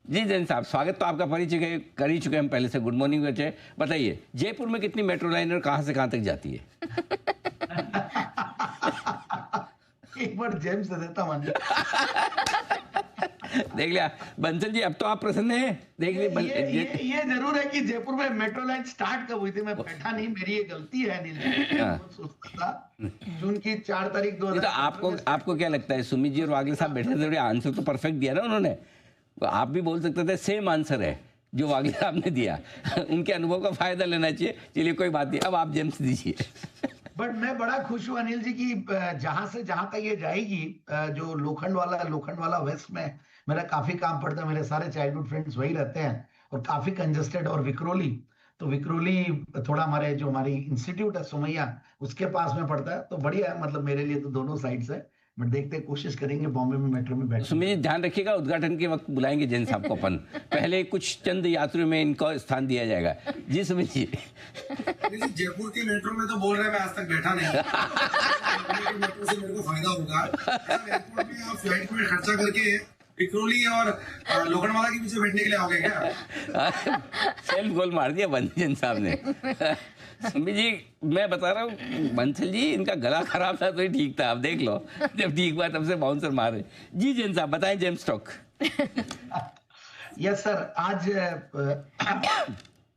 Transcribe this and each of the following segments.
जी जैन साहब, स्वागत तो आपका परिचय कर ही चुके हैं हम पहले से। गुड मॉर्निंग बच्चे, बताइए जयपुर में कितनी मेट्रो लाइन और कहाँ से कहाँ तक जाती है? एक बार जेम्स दे देता मन। देख लिया बंसल जी, अब तो आप प्रसन्न हैं। देख ये जरूर है कि जयपुर में मेट्रो लाइन स्टार्ट कब हुई थी, मैं बैठा नहीं, मेरी ये गलती है अनिल जी। हाँ। सोचता था जून की 4 तारीख नहीं तो आपको क्या लगता है, सुमित जी और वागले साहब बैठे थे, आंसर तो परफेक्ट दिया ना उन्होंने। तो आप भी बोल सकते थे सेम आंसर है जो वागले साहब ने दिया। उनके अनुभव का फायदा लेना चाहिए। चलिए कोई बात नहीं, अब आप जेम्स दीजिए। बट मैं बड़ा खुश हूँ अनिल जी की जहां से जहां तक ये जाएगी, जो लोखंड वाला वेस्ट में मेरा काफी काम पड़ता है, मेरे सारे चाइल्डहुड फ्रेंड्स वही रहते हैं और काफी कंजेस्टेड। और विक्रोली, तो विक्रोली थोड़ा हमारी इंस्टीट्यूट है सुमैया, उसके पास में पड़ता है, तो बढ़िया है। मतलब मेरे लिए तो दोनों साइड से, बट देखते कोशिश करेंगे बॉम्बे में मेट्रो में बैठने। सुमित जी ध्यान रखिएगा, उद्घाटन के वक्त बुलाएंगे जैन साहब को अपन। पहले कुछ चंद यात्रियों में इनको स्थान दिया जाएगा। जी सुमित जी। जयपुर के मेट्रो में तो बोल रहे हैं, मैं आज तक बैठा नहीं। मेट्रो से मेरे को फायदा होगा। एयरपोर्ट में आप फ्लाइट में खर्चा करके विक्रोली और लोखंडवाला के पीछे बैठने के लिए आओगे क्या? सेल्फ गोल मार दिया बंसल साहब ने। सुमित जी मैं बता रहा हूँ, बंसल जी इनका गला खराब था तो ही ठीक था। अब देख लो, जब ठीक हुआ तब से बाउंसर मारे। जी जैन साहब बताएं जेम्स स्टॉक। यस सर, आज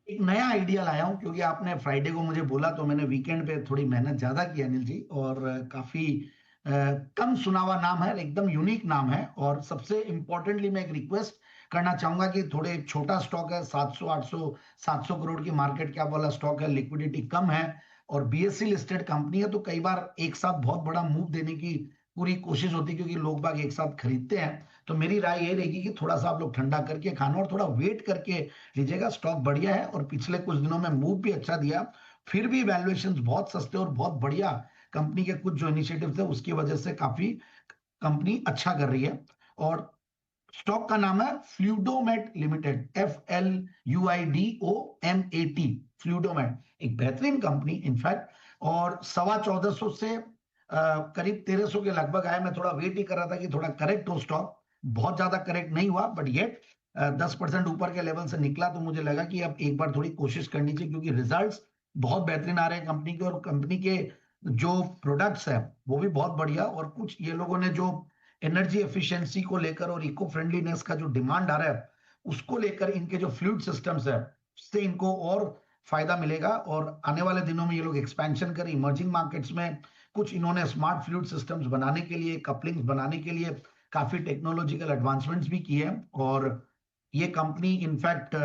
एक नया आइडिया लाया हूं, क्योंकि आपने फ्राइडे को मुझे बोला तो मैंने वीकेंड पे थोड़ी मेहनत ज्यादा की अनिल जी, और काफी कम सुना हुआ नाम है, एकदम यूनिक नाम है। और सबसे इंपॉर्टेंटली मैं एक रिक्वेस्ट करना चाहूंगा कि थोड़े छोटा स्टॉक है, 700 करोड़ की मार्केट कैप वाला स्टॉक है, लिक्विडिटी कम है और बीएससी लिस्टेड कंपनी है, तो कई बार एक साथ बहुत बड़ा मूव देने की पूरी कोशिश होती है, क्योंकि लोग बाग एक साथ खरीदते हैं। तो मेरी राय ये रहेगी कि थोड़ा सा आप लोग ठंडा करके खाना और थोड़ा वेट करके लीजिएगा। स्टॉक बढ़िया है और पिछले कुछ दिनों में मूव भी अच्छा दिया, फिर भी वैल्यूएशंस बहुत सस्ते और बहुत बढ़िया कंपनी के कुछ जो इनिशिएटिव थे उसकी वजह से काफी कंपनी अच्छा कर रही है। और स्टॉक का नाम है फ्लूइडोमेट लिमिटेड, FLUIDOMAT, फ्लूइडोमेट, एक बेहतरीन कंपनी इनफैक्ट। और 1450 से करीब 1300 के लगभग आया। मैं थोड़ा वेट ही कर रहा था कि थोड़ा करेक्ट हो स्टॉक, बहुत ज्यादा करेक्ट नहीं हुआ, बट येट 10% ऊपर के लेवल से निकला, तो मुझे लगा कि अब एक बार थोड़ी कोशिश करनी चाहिए, क्योंकि रिजल्ट्स बहुत बेहतरीन आ रहे हैं कंपनी के, और कंपनी के जो प्रोडक्ट्स है वो भी बहुत बढ़िया। और कुछ ये लोगों ने जो एनर्जी एफिशिएंसी को लेकर और इको फ्रेंडलीनेस का जो डिमांड आ रहा है उसको लेकर इनके जो फ्लूइड सिस्टम्स है उससे इनको और फायदा मिलेगा। और आने वाले दिनों में ये लोग एक्सपेंशन करें इमर्जिंग मार्केट्स में। कुछ इन्होंने स्मार्ट फ्लूइड सिस्टम्स बनाने के लिए, कपलिंग्स बनाने के लिए काफी टेक्नोलॉजिकल एडवांसमेंट्स भी किए हैं। और ये कंपनी इनफैक्ट,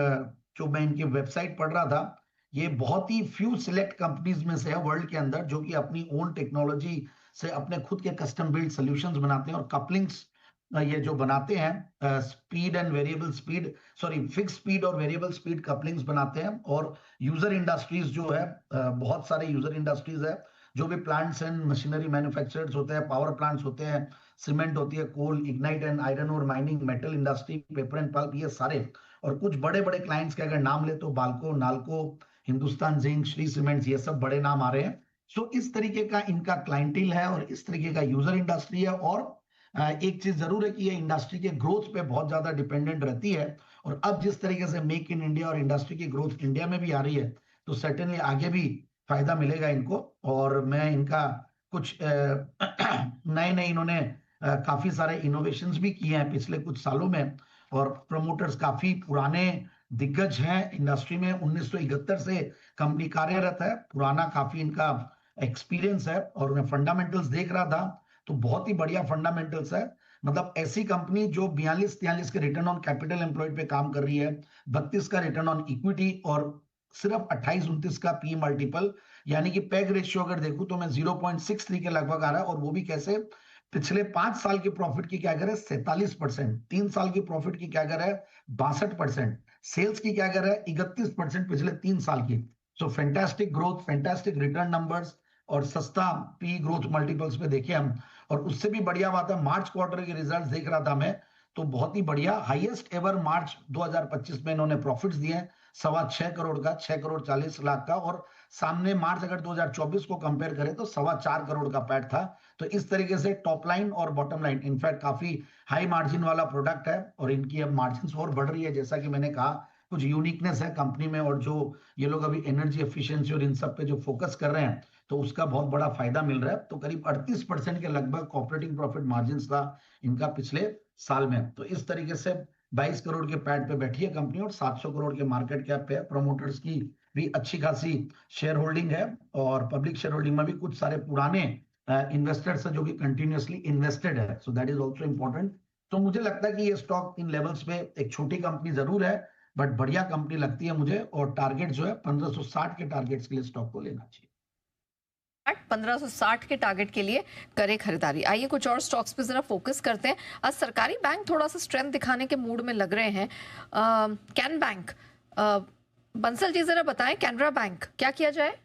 जो मैं इनकी वेबसाइट पढ़ रहा था, ये बहुत ही फ्यू सिलेक्ट कंपनीज में से है वर्ल्ड के अंदर जो कि अपनी ओन टेक्नोलॉजी से अपने खुद के कस्टम बिल्ड सॉल्यूशंस बनाते हैं। और कपलिंग्स ये जो बनाते हैं, speed and variable speed, sorry fix speed और वेरिएबल स्पीड कपलिंग्स बनाते हैं। और यूजर इंडस्ट्रीज जो है, बहुत सारे यूजर इंडस्ट्रीज है, जो भी प्लांट्स एंड मशीनरी मैन्युफैक्चरर्स होते हैं, पावर प्लांट्स होते हैं, सीमेंट होती है, कोल, इग्नाइट एंड आयरन और mining, metal industry, paper and pulp, ये सारे। और कुछ बड़े बड़े क्लाइंट्स के अगर नाम ले तो बाल्को, नाल्को, हिंदुस्तान जिंक, श्री सीमेंट्स, ये सब बड़े नाम आ रहे हैं। सो इस तरीके का इनका क्लाइंटेल है और इस तरीके का यूजर इंडस्ट्री है। और एक चीज जरूर है कि ये इंडस्ट्री के ग्रोथ पे बहुत ज्यादा डिपेंडेंट रहती है। और अब जिस तरीके से मेक इन इंडिया और इंडस्ट्री की ग्रोथ इंडिया में भी आ रही है, तो सर्टेनली आगे भी फायदा मिलेगा इनको। और मैं इनका कुछ नए नए इन्होंने काफी सारे इनोवेशंस भी किए हैं पिछले कुछ सालों में। और प्रमोटर्स काफी पुराने दिग्गज हैं इंडस्ट्री में, 1971 से कंपनी कार्यरत है, पुराना काफी इनका एक्सपीरियंस है। और मैं फंडामेंटल्स देख रहा था तो बहुत ही बढ़िया फंडामेंटल्स है। मतलब ऐसी कंपनी जो 42-43 के रिटर्न ऑन कैपिटल एम्प्लॉयड पे काम कर रही है, 32 का रिटर्न ऑन इक्विटी और सिर्फ 28-29 का पी मल्टीपल, यानी कि पैग रेशियो अगर देखूं तो मैं 0.63 के लगभग आ रहा है। और वो भी कैसे, पिछले 5 साल की प्रॉफिट की क्या कर है 47%, 3 साल की प्रॉफिट की क्या कर है 62%, सेल्स की क्या कर है 31% पिछले 3 साल की। सो fantastic growth, fantastic return numbers और सस्ता पी ग्रोथ मल्टीपल्स पे देखे हम। और उससे भी बढ़िया बात है, मार्च क्वार्टर के रिजल्ट्स देख रहा था मैं, तो बहुत ही बढ़िया, हाईएस्ट एवर मार्च 2025 में इन्होंने प्रॉफिट्स दिए हैं, 6.25 करोड़ का, 6,40,00,000 का, और सामने मार्च अगर 2024 को कंपेयर करें तो 4.25 करोड़ का पैट था। तो इस तरीके से टॉप लाइन और बॉटम लाइन इनफैक्ट काफी हाई मार्जिन वाला प्रोडक्ट है, और इनकी अब मार्जिन और बढ़ रही है। जैसा कि मैंने कहा, कुछ यूनिकनेस है कंपनी में, और जो ये लोग अभी एनर्जी एफिशिएंसी और इन सब पे जो फोकस कर रहे हैं, तो उसका बहुत बड़ा फायदा मिल रहा है। तो करीब 38% के लगभग ऑपरेटिंग प्रॉफिट मार्जिन था इनका पिछले साल में। तो इस तरीके से 22 करोड़ के पैड पे बैठी है कंपनी, और 700 करोड़ के मार्केट कैप पे है। प्रमोटर्स की भी अच्छी खासी शेयर होल्डिंग है, और पब्लिक शेयर होल्डिंग में भी कुछ सारे पुराने इन्वेस्टर्स है जो कि कंटिन्यूअसली इन्वेस्टेड है। So that is also important. तो मुझे लगता है कि ये स्टॉक इन लेवल्स पे एक छोटी कंपनी जरूर है, बट बढ़िया कंपनी लगती है मुझे, और टारगेट जो है 1560 के टारगेट्स के लिए स्टॉक को लेना चाहिए। 1560 के टारगेट के लिए करे खरीदारी। आइए कुछ और स्टॉक्स पे जरा फोकस करते हैं। आज सरकारी बैंक थोड़ा सा स्ट्रेंथ दिखाने के मूड में लग रहे हैं। कैन बैंक, बंसल जी जरा बताएं, कैनरा बैंक क्या किया जाए?